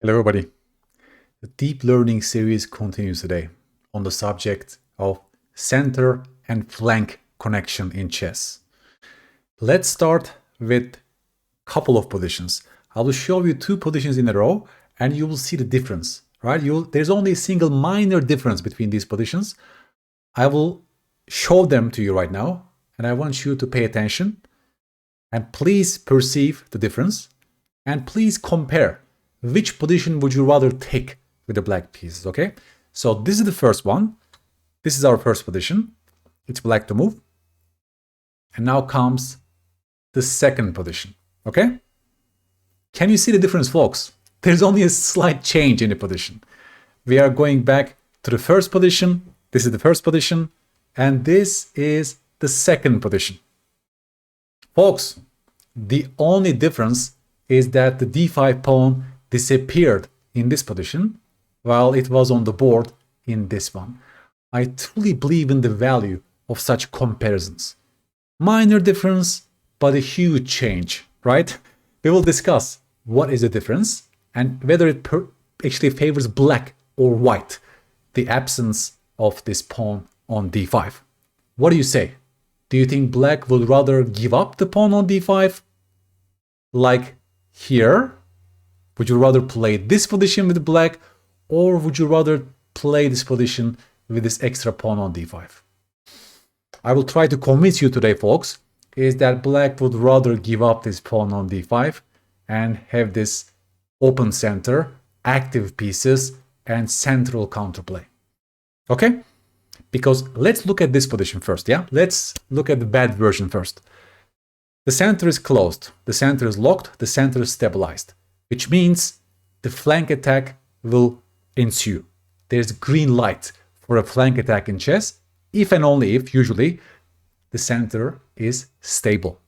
Hello everybody. The deep learning series continues today on the subject of center and flank connection in chess. Let's start with a couple of positions. I will show you two positions in a row and you will see the difference, right? There's only a single minor difference between these positions. I will show them to you right now and I want you to pay attention and please perceive the difference and please compare. Which position would you rather take with the black pieces, okay? So this is the first one. This is our first position. It's black to move. And now comes the second position, okay? Can you see the difference, folks? There's only a slight change in the position. We are going back to the first position. This is the first position. And this is the second position. Folks, the only difference is that the d5 pawn disappeared in this position while it was on the board in this one. I truly believe in the value of such comparisons. Minor difference, but a huge change, right? We will discuss what is the difference and whether it actually favors black or white, the absence of this pawn on d5. What do you say? Do you think black would rather give up the pawn on d5 like here? Would you rather play this position with black, or would you rather play this position with this extra pawn on d5? I will try to convince you today, folks, is that black would rather give up this pawn on d5 and have this open center, active pieces, and central counterplay. Okay? Because let's look at this position first, yeah? Let's look at the bad version first. The center is closed, the center is locked, the center is stabilized, which means the flank attack will ensue. There's green light for a flank attack in chess, if and only if, usually, the center is stable.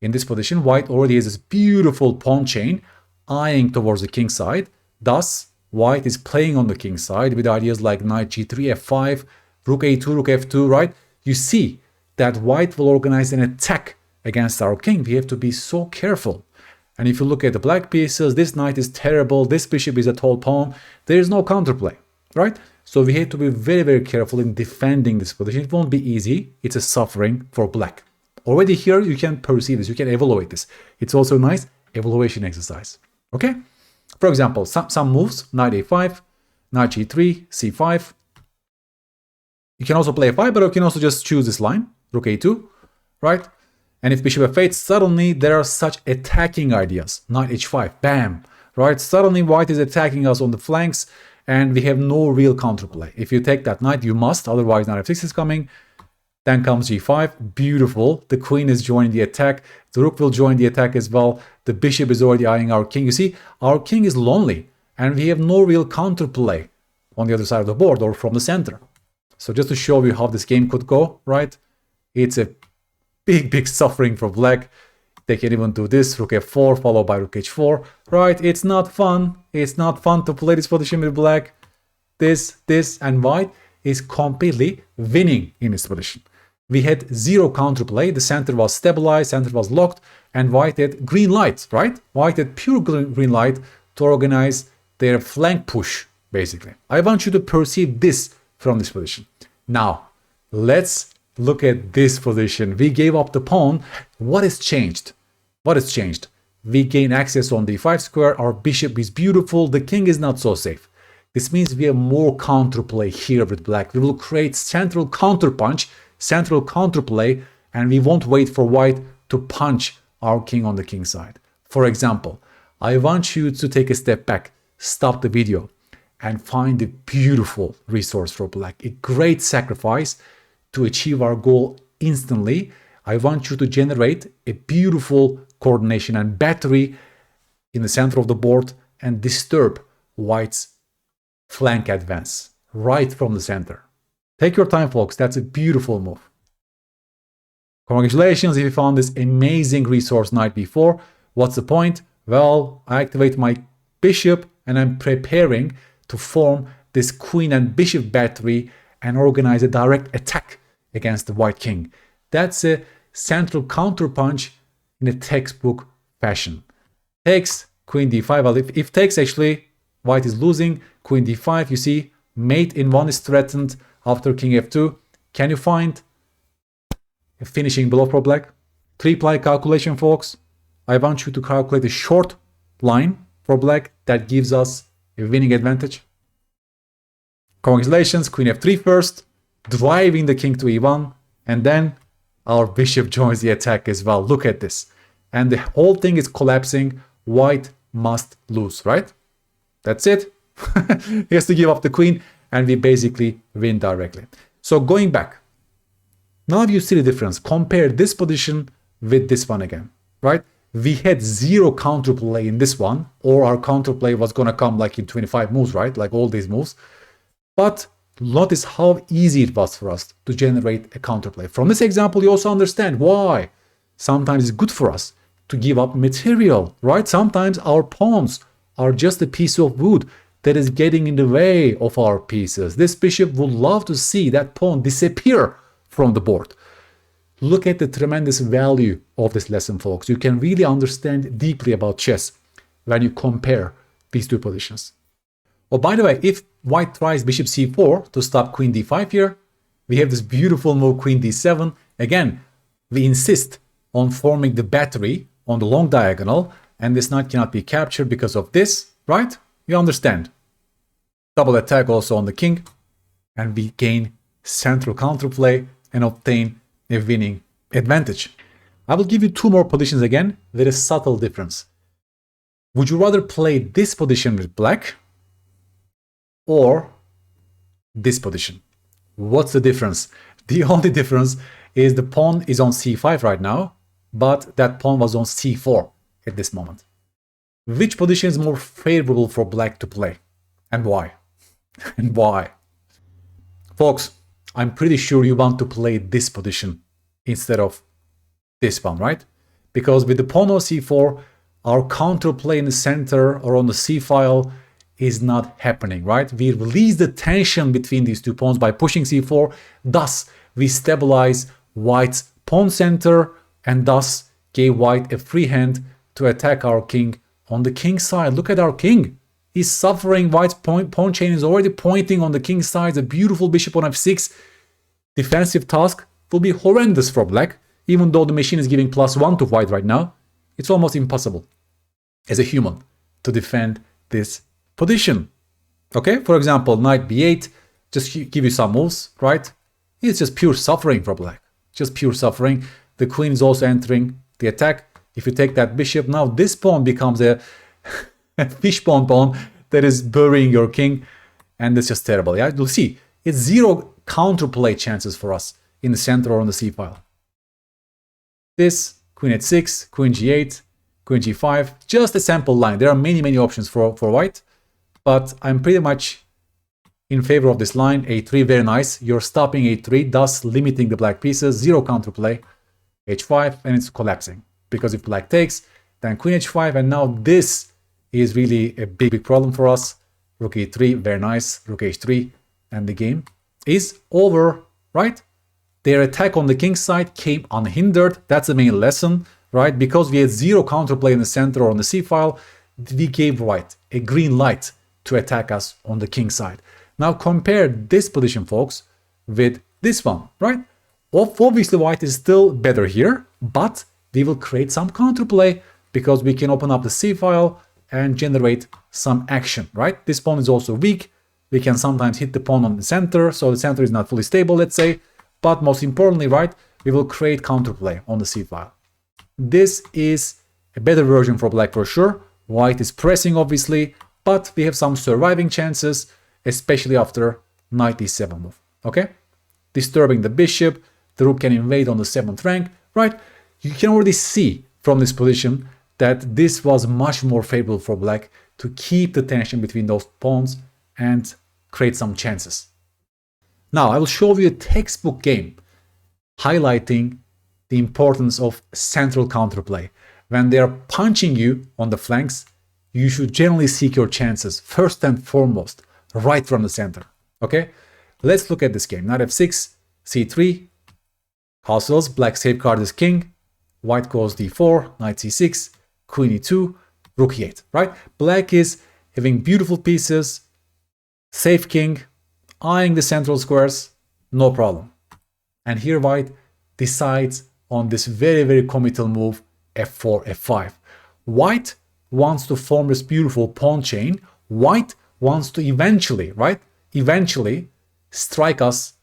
In this position, white already has this beautiful pawn chain eyeing towards the king side. Thus, white is playing on the king side with ideas like knight g3, f5, rook a2, rook f2, right? You see that white will organize an attack against our king. We have to be so careful. And if you look at the black pieces, this knight is terrible, this bishop is a tall pawn, there is no counterplay, right? So we have to be very, very careful in defending this position. It won't be easy. It's a suffering for black. Already here, you can perceive this, you can evaluate this. It's also a nice evaluation exercise, okay? For example, some moves, knight a5, knight g3, c5. You can also play a5, but you can also just choose this line, rook a2, right? And if bishop f8, suddenly there are such attacking ideas. Knight h5, bam, right? Suddenly white is attacking us on the flanks and we have no real counterplay. If you take that knight, you must, otherwise knight f6 is coming. Then comes g5, beautiful. The queen is joining the attack. The rook will join the attack as well. The bishop is already eyeing our king. You see, our king is lonely and we have no real counterplay on the other side of the board or from the center. So just to show you how this game could go, right? It's a big suffering for black. They can even do this, rook f4 followed by rook h4, right? It's not fun. It's not fun to play this position with black. This, and white is completely winning in this position. We had zero counterplay. The center was stabilized, center was locked, and white had green light, right? White had pure green light to organize their flank push, basically. I want you to perceive this from this position. Now, let's look at this position. We gave up the pawn. What has changed? What has changed? We gain access on d5 square. Our bishop is beautiful. The king is not so safe. This means we have more counterplay here with black. We will create central counterpunch, central counterplay, and we won't wait for white to punch our king on the king side. For example, I want you to take a step back, stop the video, and find a beautiful resource for black. A great sacrifice to achieve our goal instantly. I want you to generate a beautiful coordination and battery in the center of the board and disturb white's flank advance right from the center. Take your time, folks. That's a beautiful move. Congratulations if you found this amazing resource knight b4. What's the point? Well, I activate my bishop and I'm preparing to form this queen and bishop battery and organize a direct attack against the white king. That's a central counterpunch in a textbook fashion. Takes queen d5. Well, if takes actually white is losing. Queen d5, you see, mate in 1 is threatened after king f2. Can you find a finishing blow for black? 3-ply calculation, folks. I want you to calculate a short line for black that gives us a winning advantage. Congratulations, queen f3 first, driving the king to e1, and then our bishop joins the attack as well. Look at this. And the whole thing is collapsing. White must lose, right? That's it. He has to give up the queen, and we basically win directly. So going back, now you see the difference. Compare this position with this one again, right? We had zero counterplay in this one, or our counterplay was going to come like in 25 moves, right? Like all these moves. But notice how easy it was for us to generate a counterplay. From this example, you also understand why sometimes it's good for us to give up material, right? Sometimes our pawns are just a piece of wood that is getting in the way of our pieces. This bishop would love to see that pawn disappear from the board. Look at the tremendous value of this lesson, folks. You can really understand deeply about chess when you compare these two positions. Oh, by the way, if white tries bishop c4 to stop queen d5 here, we have this beautiful move queen d7. Again, we insist on forming the battery on the long diagonal, and this knight cannot be captured because of this, right? You understand. Double attack also on the king, and we gain central counterplay and obtain a winning advantage. I will give you two more positions again with a subtle difference. Would you rather play this position with black or this position? What's the difference? The only difference is the pawn is on c5 right now, but that pawn was on c4 at this moment. Which position is more favorable for black to play? And why? And why? Folks, I'm pretty sure you want to play this position instead of this one, right? Because with the pawn on c4, our counterplay in the center or on the c-file is not happening, right? We release the tension between these two pawns by pushing c4. Thus, we stabilize white's pawn center and thus gave white a free hand to attack our king on the king side. Look at our king. He's suffering. White's pawn chain is already pointing on the king side. A beautiful bishop on f6. Defensive task will be horrendous for black. Even though the machine is giving +1 to white right now, it's almost impossible as a human to defend this position. Okay, for example, knight b8, just give you some moves, right? It's just pure suffering for black. Just pure suffering. The queen is also entering the attack. If you take that bishop, now this pawn becomes a fishbone pawn that is burying your king, and it's just terrible. Yeah, you'll see it's zero counterplay chances for us in the center or on the c-file. This, queen h6, queen g8, queen g5, just a sample line. There are many options for white, but I'm pretty much in favor of this line. a3, very nice. You're stopping a3, thus limiting the black pieces. Zero counterplay. h5, and it's collapsing. Because if black takes, then queen h5, and now this is really a big problem for us. Rook e3, very nice. Rook h3, and the game is over, right? Their attack on the king side came unhindered. That's the main lesson, right? Because we had zero counterplay in the center or on the c-file, we gave white a green light to attack us on the king side. Now compare this position, folks, with this one, right? Obviously, white is still better here, but we will create some counterplay because we can open up the c-file and generate some action, right? This pawn is also weak. We can sometimes hit the pawn on the center, so the center is not fully stable, let's say. But most importantly, right, we will create counterplay on the c-file. This is a better version for black for sure. White is pressing, obviously, but we have some surviving chances, especially after knight e7 move, okay? Disturbing the bishop, the rook can invade on the 7th rank, right? You can already see from this position that this was much more favorable for black to keep the tension between those pawns and create some chances. Now, I will show you a textbook game highlighting the importance of central counterplay. When they are punching you on the flanks, you should generally seek your chances first and foremost, right from the center. Okay? Let's look at this game. Knight f6, c3, castles, black safeguards his king, white goes d4, knight c6, queen e2, rook e8, right? Black is having beautiful pieces, safe king, eyeing the central squares, no problem. And here white decides on this very, very committal move, f4, f5. White wants to form this beautiful pawn chain. White wants to eventually strike us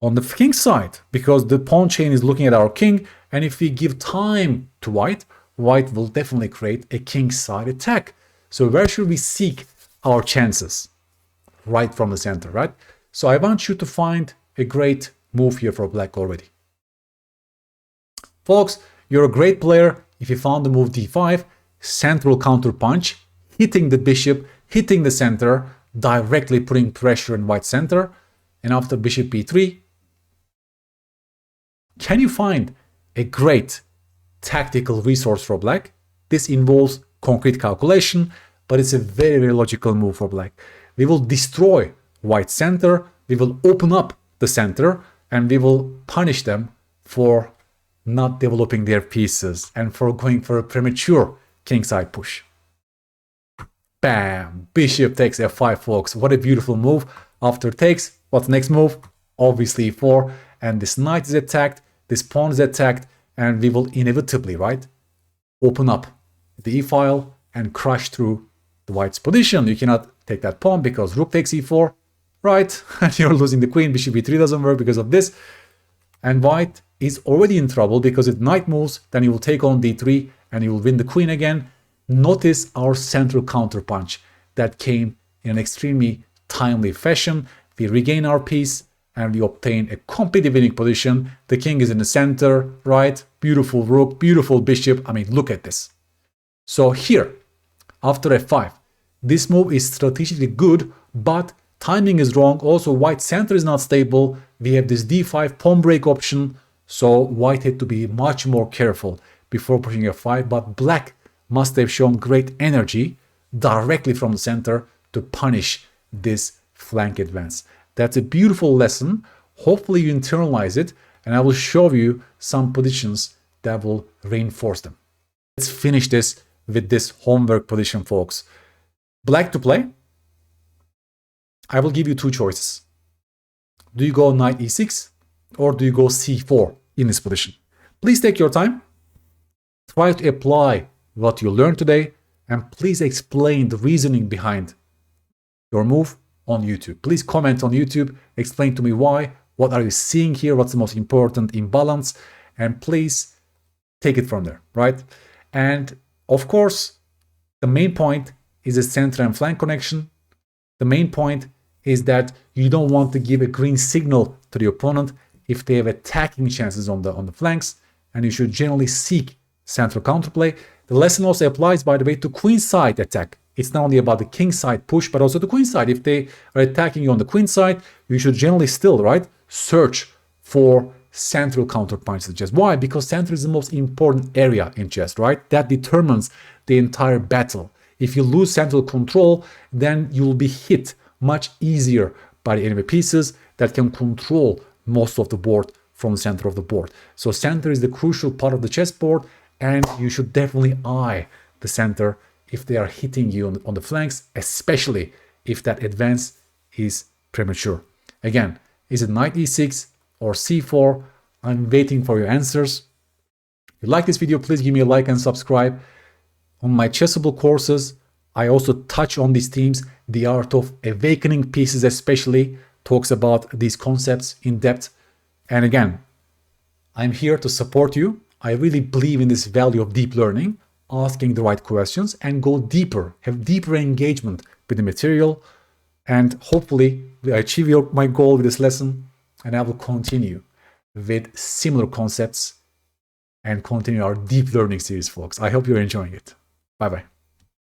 on the king side, because the pawn chain is looking at our king, and if we give time to white, white will definitely create a king side attack. So where should we seek our chances? Right from the center, right? So I want you to find a great move here for black already. Folks, you're a great player if you found the move d5, central counterpunch, hitting the bishop, hitting the center, directly putting pressure in white's center, and after bishop b3, can you find a great tactical resource for black? This involves concrete calculation, but it's a very, very logical move for black. We will destroy white's center, we will open up the center, and we will punish them for not developing their pieces and for going for a premature kingside push. Bam! Bishop takes f5, folks. What a beautiful move. After takes, what's the next move? Obviously e4, and this knight is attacked, this pawn is attacked, and we will inevitably, right, open up the e-file and crush through the white's position. You cannot take that pawn because rook takes e4, right? And you're losing the queen. Bishop e3 doesn't work because of this. And white is already in trouble because if knight moves, then he will take on d3 and he will win the queen again. Notice our central counterpunch that came in an extremely timely fashion. We regain our piece and we obtain a completely winning position. The king is in the center, right? Beautiful rook, beautiful bishop. I mean, look at this. So here, after f5, this move is strategically good, but timing is wrong. Also, white center is not stable. We have this d5 pawn break option. So white had to be much more careful before pushing f5, but black must have shown great energy directly from the center to punish this flank advance. That's a beautiful lesson. Hopefully you internalize it, and I will show you some positions that will reinforce them. Let's finish this with this homework position, folks. Black to play. I will give you two choices. Do you go knight e6 or do you go c4 in this position? Please take your time. Try to apply what you learned today, and please explain the reasoning behind your move on YouTube. Please comment on YouTube, explain to me why, what are you seeing here, what's the most important imbalance, and please take it from there, right? And of course, the main point is the center and flank connection. The main point is that you don't want to give a green signal to the opponent if they have attacking chances on the flanks, and you should generally seek central counterplay. The lesson also applies, by the way, to queenside attack. It's not only about the king side push, but also the queen side. If they are attacking you on the queen side, you should generally still, right, search for central counterpunches in chess. Why? Because center is the most important area in chess, right? That determines the entire battle. If you lose central control, then you will be hit much easier by the enemy pieces that can control most of the board from the center of the board. So center is the crucial part of the chessboard, and you should definitely eye the center if they are hitting you on the flanks, especially if that advance is premature. Again, is it knight e6 or c4? I'm waiting for your answers. If you like this video, please give me a like and subscribe. On my Chessable courses, I also touch on these themes. The art of awakening pieces especially talks about these concepts in depth. And again, I'm here to support you. I really believe in this value of deep learning, asking the right questions and go deeper, have deeper engagement with the material. And hopefully I achieve my goal with this lesson, and I will continue with similar concepts and continue our deep learning series, folks. I hope you're enjoying it. Bye-bye.